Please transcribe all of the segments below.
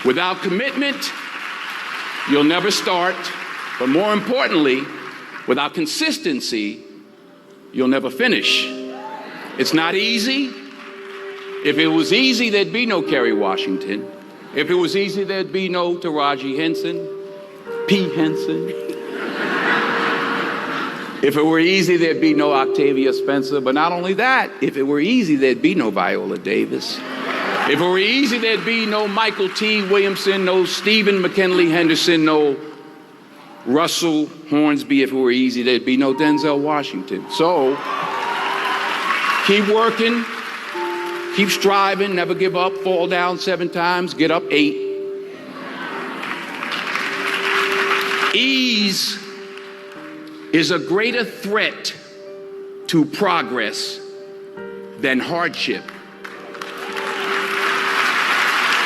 Without commitment, you'll never start. But more importantly, without consistency, you'll never finish. It's not easy. If it was easy, there'd be no Kerry Washington. If it was easy, there'd be no Taraji Henson, P. Henson. If it were easy, there'd be no Octavia Spencer. But not only that, if it were easy, there'd be no Viola Davis. If it were easy, there'd be no Michael T. Williamson, no Stephen McKinley Henderson, no Russell Hornsby. If it were easy, there'd be no Denzel Washington. So, keep working, keep striving, never give up, fall down 7 times, get up 8. Ease is a greater threat to progress than hardship.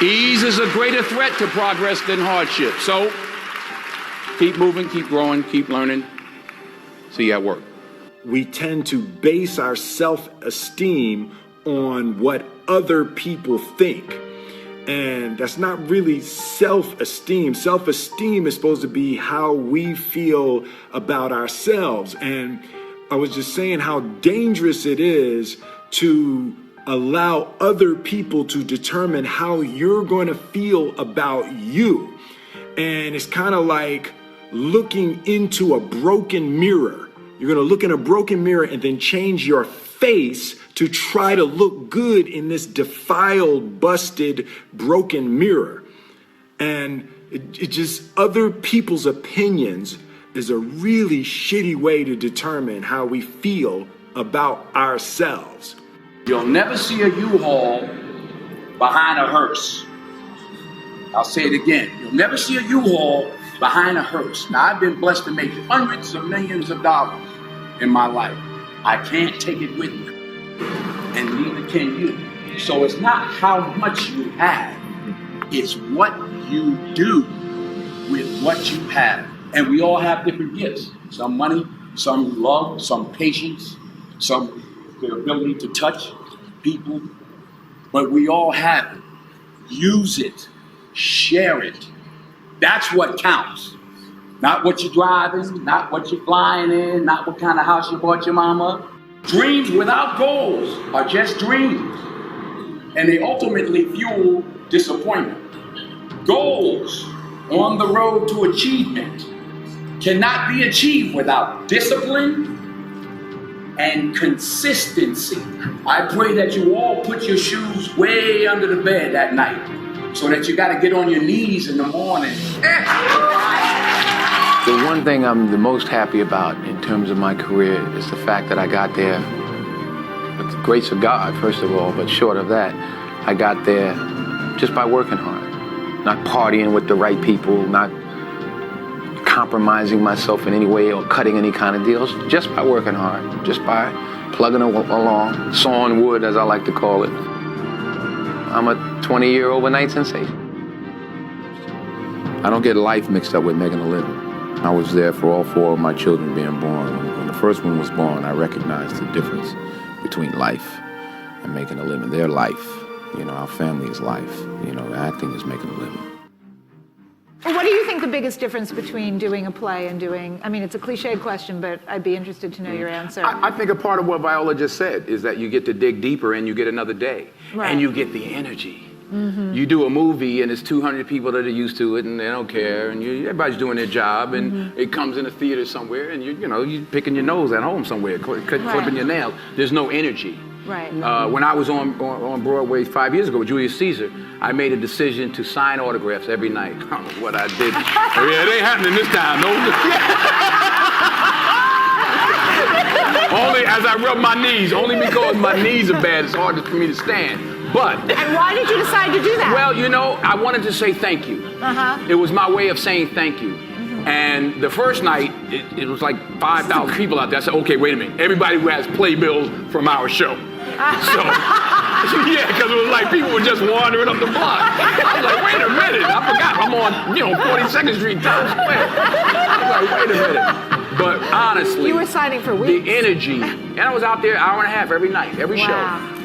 Ease is a greater threat to progress than hardship. So, keep moving, keep growing, keep learning. See you at work. We tend to base our self-esteem on what other people think. And that's not really self-esteem. Self-esteem is supposed to be how we feel about ourselves. And I was just saying how dangerous it is to allow other people to determine how you're going to feel about you. And it's kind of like looking into a broken mirror. You're going to look in a broken mirror and then change your face to try to look good in this defiled, busted, broken mirror. And it just, other people's opinions is a really shitty way to determine how we feel about ourselves. You'll never see a U-Haul behind a hearse. I'll say it again. You'll never see a U-Haul behind a hearse. Now, I've been blessed to make hundreds of millions of dollars in my life. I can't take it with me, and neither can you. So it's not how much you have, it's what you do with what you have. And we all have different gifts. Some money, some love, some patience, some the ability to touch people. But we all have it. Use it. Share it. That's what counts. Not what you're driving, not what you're flying in, not what kind of house you bought your mama. Dreams without goals are just dreams. And they ultimately fuel disappointment. Goals on the road to achievement cannot be achieved without discipline and consistency. I pray that you all put your shoes way under the bed that night so that you got to get on your knees in the morning. The one thing I'm the most happy about in terms of my career is the fact that I got there with the grace of God, first of all, but short of that, I got there just by working hard, not partying with the right people, not compromising myself in any way or cutting any kind of deals, just by working hard, just by plugging along, sawing wood, as I like to call it. I'm a 20-year overnight sensation. I don't get life mixed up with making a living. I was there for all 4 of my children being born. When the first one was born, I recognized the difference between life and making a living. Their life, our family is life. Acting is making a living. What do you think the biggest difference between doing a play and doing, it's a cliched question, but I'd be interested to know your answer. I think a part of what Viola just said is that you get to dig deeper and you get another day. Right. And you get the energy. Mm-hmm. You do a movie and it's 200 people that are used to it and they don't care and everybody's doing their job and it comes in a theater somewhere and you're picking your nose at home somewhere, clipping your nails. There's no energy. Right. When I was on Broadway 5 years ago with Julius Caesar, I made a decision to sign autographs every night. I don't know what I did. It ain't happening this time, no. Only as I rub my knees, only because my knees are bad, it's hard for me to stand. But. And why did you decide to do that? Well, I wanted to say thank you. It was my way of saying thank you. And the first night, it was like 5,000 people out there. I said, okay, wait a minute. Everybody who has playbills from our show. So, yeah, because it was like people were just wandering up the block. I was like, wait a minute. I forgot I'm on, 42nd Street, Times Square. I was like, wait a minute. But honestly, you were signing for weeks. The energy, and I was out there an hour and a half every night, every show.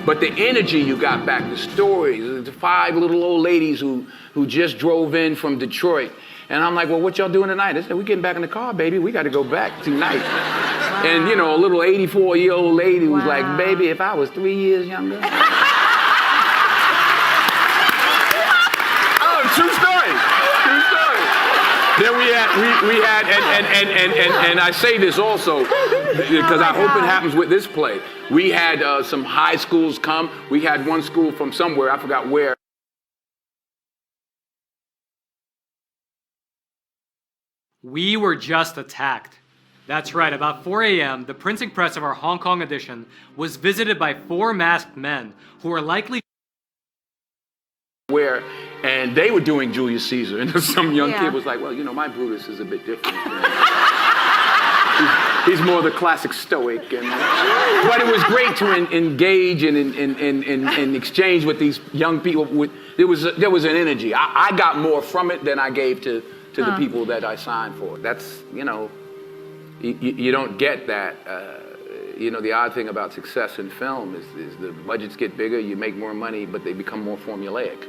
But the energy you got back, the stories, the 5 little old ladies who just drove in from Detroit. And I'm like, well, what y'all doing tonight? They said, we're getting back in the car, baby. We got to go back tonight. Wow. And, you know, a little 84-year-old lady was like, baby, if I was 3 years younger. Oh, true story. True story. Then we had, and I say this also, because I hope it happens with this play. We had some high schools come. We had one school from somewhere, I forgot where. We were just attacked. That's right, about 4 a.m., the printing press of our Hong Kong edition was visited by 4 masked men who were likely where, and they were doing Julius Caesar, and some young kid was like, well, you know, my Brutus is a bit different. He's more the classic stoic. But it was great to engage and exchange with these young people. There was an energy. I got more from it than I gave to the people that I signed for. That's, you know, you don't get that. You know, the odd thing about success in film is the budgets get bigger, you make more money, but they become more formulaic.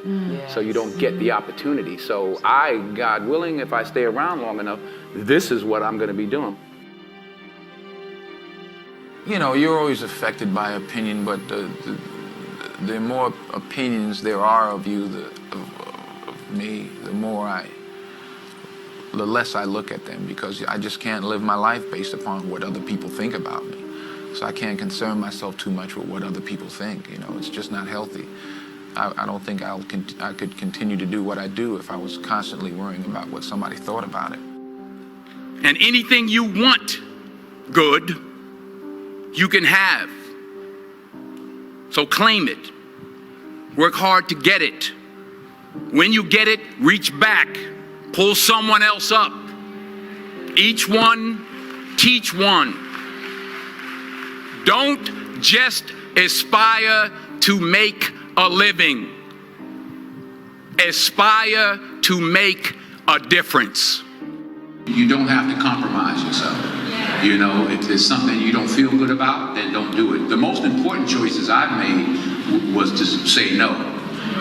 So you don't get the opportunity. So God willing, if I stay around long enough, this is what I'm going to be doing. You know, you're always affected by opinion, but the more opinions there are of you, of me, the less I look at them, because I just can't live my life based upon what other people think about me. So I can't concern myself too much with what other people think. You know, it's just not healthy. I don't think I could continue to do what I do if I was constantly worrying about what somebody thought about it. And anything you want good, you can have. So claim it. Work hard to get it. When you get it, reach back. Pull someone else up. Each one, teach one. Don't just aspire to make a living. Aspire to make a difference. You don't have to compromise yourself. You know, if there's something you don't feel good about, then don't do it. The most important choices I've made was to say no.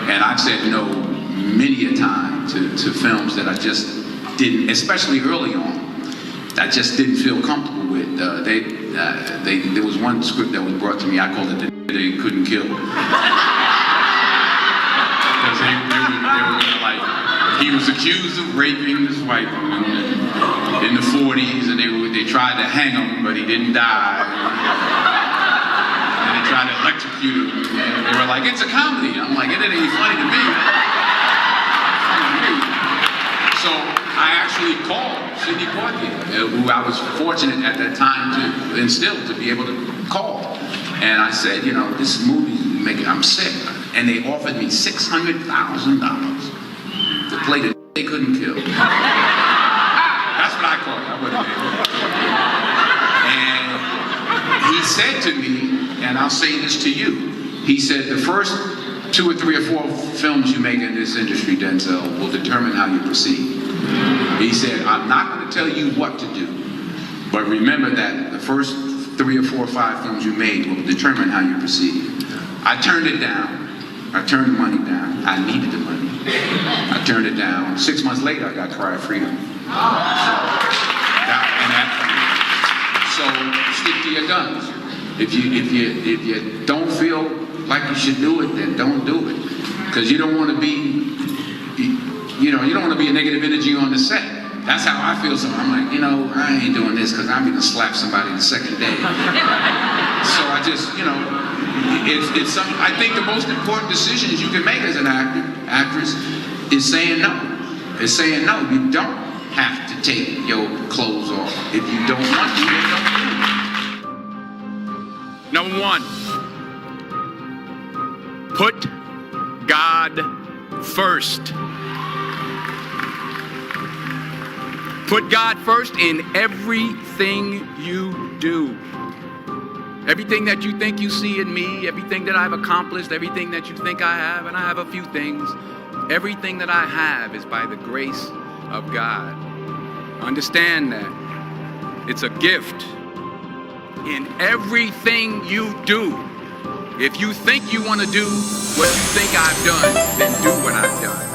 And I've said no many a time to films that I just didn't, especially early on, I just didn't feel comfortable with. There was one script that was brought to me, I called it They Couldn't Kill. Because they were like, he was accused of raping this white woman in the 40s, and they tried to hang him, but he didn't die. And they tried to electrocute him. And they were like, it's a comedy. I'm like, it ain't funny to me. So I actually called Sidney Poitier, who I was fortunate at that time to be able to call. And I said, you know, this movie, I'm sick. And they offered me $600,000 to play the They Couldn't Kill. That's what I called it. I wasn't there. And he said to me, and I'll say this to you, he said, the first 2 or 3 or 4 films you make in this industry, Denzel, will determine how you proceed. He said, I'm not going to tell you what to do, but remember that the first 3 or 4 or 5 films you made will determine how you proceed. I turned it down. I turned the money down. I needed the money. I turned it down. 6 months later, I got Cry of Freedom. So stick to your guns. If you don't feel like you should do it, then don't do it. Because you don't want to be, you don't want to be a negative energy on the set. That's how I feel. So I'm like, you know, I ain't doing this because I'm going to slap somebody the second day. So I just, you know, I think the most important decisions you can make as an actress is saying no. Is saying no. You don't have to take your clothes off. If you don't want to, then don't do it. Number 1, put God first. Put God first in everything you do. Everything that you think you see in me, everything that I've accomplished, everything that you think I have, and I have a few things, everything that I have is by the grace of God. Understand that. It's a gift. In everything you do, If you think you want to do what you think I've done, then do what I've done.